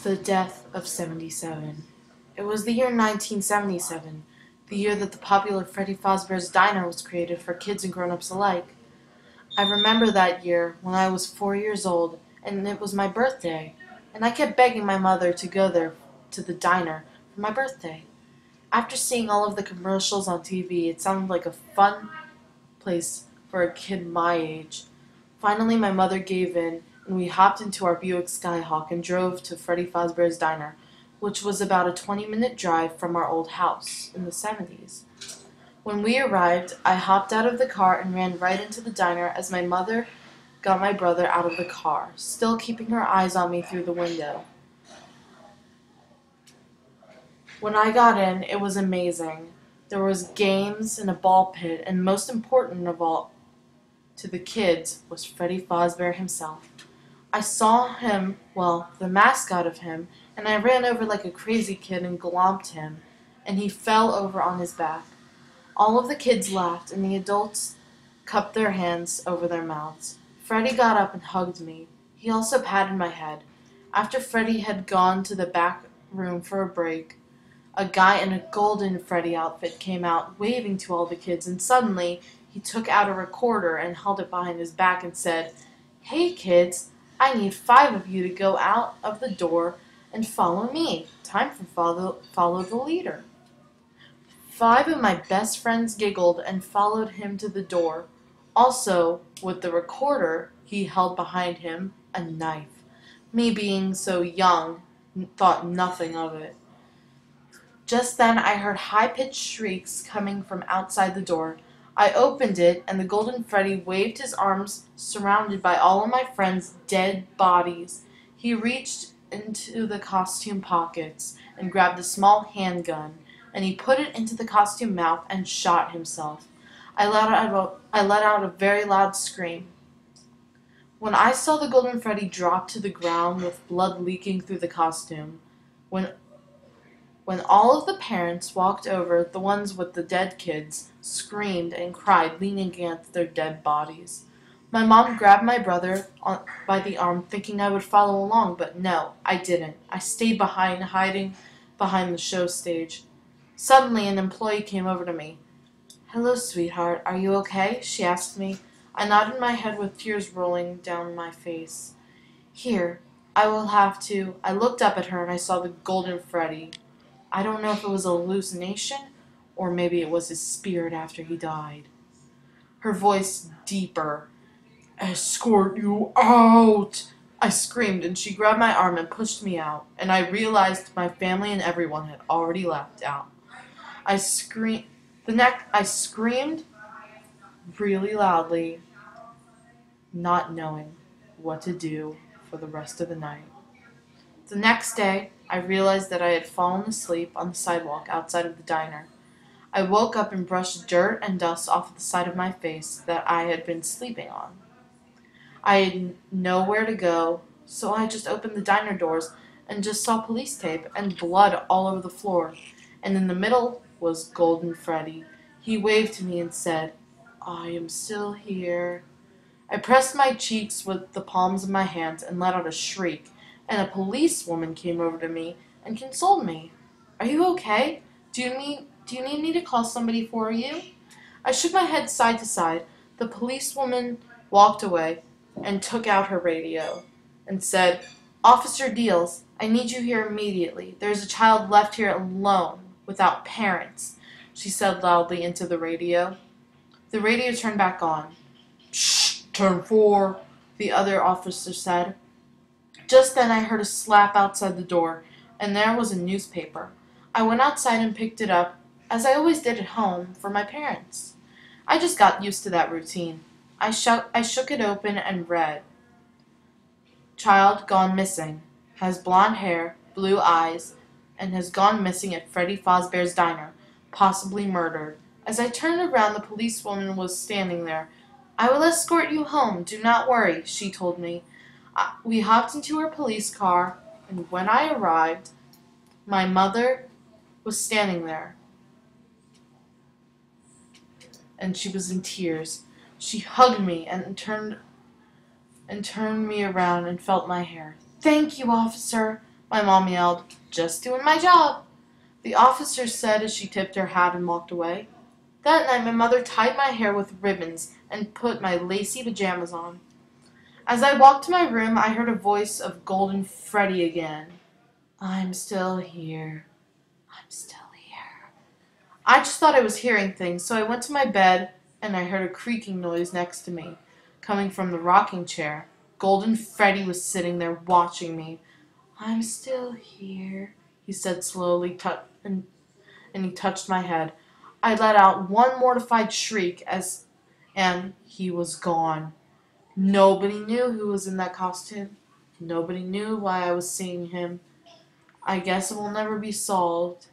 The death of 77. It was the year 1977, the year that the popular Freddy Fazbear's Diner was created for kids and grown-ups alike. I remember that year when I was 4 years old, and it was my birthday, and I kept begging my mother to go there to the diner for my birthday. After seeing all of the commercials on TV, it sounded like a fun place for a kid my age. Finally, my mother gave in, and we hopped into our Buick Skyhawk and drove to Freddy Fazbear's Diner, which was about a 20-minute drive from our old house in the 70s. When we arrived, I hopped out of the car and ran right into the diner as my mother got my brother out of the car, still keeping her eyes on me through the window. When I got in, it was amazing. There was games and a ball pit, and most important of all to the kids was Freddy Fazbear himself. I saw him, well, the mascot of him, and I ran over like a crazy kid and glomped him, and he fell over on his back. All of the kids laughed, and the adults cupped their hands over their mouths. Freddy got up and hugged me. He also patted my head. After Freddy had gone to the back room for a break, a guy in a golden Freddy outfit came out, waving to all the kids, and suddenly he took out a recorder and held it behind his back and said, "Hey kids, I need 5 of you to go out of the door and follow me. Time for follow the leader." 5 of my best friends giggled and followed him to the door. Also, with the recorder, he held behind him a knife. Me, being so young, thought nothing of it. Just then I heard high-pitched shrieks coming from outside the door. I opened it, and the Golden Freddy waved his arms surrounded by all of my friends' dead bodies. He reached into the costume pockets and grabbed a small handgun, and he put it into the costume mouth and shot himself. I let out a very loud scream. When I saw the Golden Freddy drop to the ground with blood leaking through the costume, when all of the parents walked over, the ones with the dead kids screamed and cried, leaning against their dead bodies. My mom grabbed my brother by the arm, thinking I would follow along, but no, I didn't. I stayed behind, hiding behind the show stage. Suddenly, an employee came over to me. "Hello, sweetheart. Are you okay?" she asked me. I nodded my head with tears rolling down my face. "Here, I will have to." I looked up at her and I saw the Golden Freddy. I don't know if it was a hallucination or maybe it was his spirit after he died. Her voice deeper. "Escort you out!" I screamed, and she grabbed my arm and pushed me out, and I realized my family and everyone had already left out. I screamed really loudly, not knowing what to do for the rest of the night. The next day, I realized that I had fallen asleep on the sidewalk outside of the diner. I woke up and brushed dirt and dust off the side of my face that I had been sleeping on. I had nowhere to go, so I just opened the diner doors and just saw police tape and blood all over the floor. And in the middle was Golden Freddy. He waved to me and said, "I am still here." I pressed my cheeks with the palms of my hands and let out a shriek, and a policewoman came over to me and consoled me. "Are you okay? Do you need me to call somebody for you?" I shook my head side to side. The policewoman walked away and took out her radio and said, "Officer Deals, I need you here immediately. There's a child left here alone, without parents," she said loudly into the radio. The radio turned back on. "Shh, turn 4, the other officer said. Just then I heard a slap outside the door, and there was a newspaper. I went outside and picked it up, as I always did at home, for my parents. I just got used to that routine. I shook it open and read, "Child gone missing. Has blonde hair, blue eyes, and has gone missing at Freddy Fazbear's Diner. Possibly murdered." As I turned around, the policewoman was standing there. "I will escort you home. Do not worry," she told me. We hopped into her police car, and when I arrived, my mother was standing there, and she was in tears. She hugged me and turned me around and felt my hair. "Thank you, officer." My mom yelled, "Just doing my job," the officer said as she tipped her hat and walked away. That night, my mother tied my hair with ribbons and put my lacy pajamas on. As I walked to my room, I heard a voice of Golden Freddy again. "I'm still here. I'm still here." I just thought I was hearing things, so I went to my bed and I heard a creaking noise next to me, coming from the rocking chair. Golden Freddy was sitting there watching me. "I'm still here," he said slowly, and he touched my head. I let out one mortified shriek and he was gone. Nobody knew who was in that costume. Nobody knew why I was seeing him. I guess it will never be solved.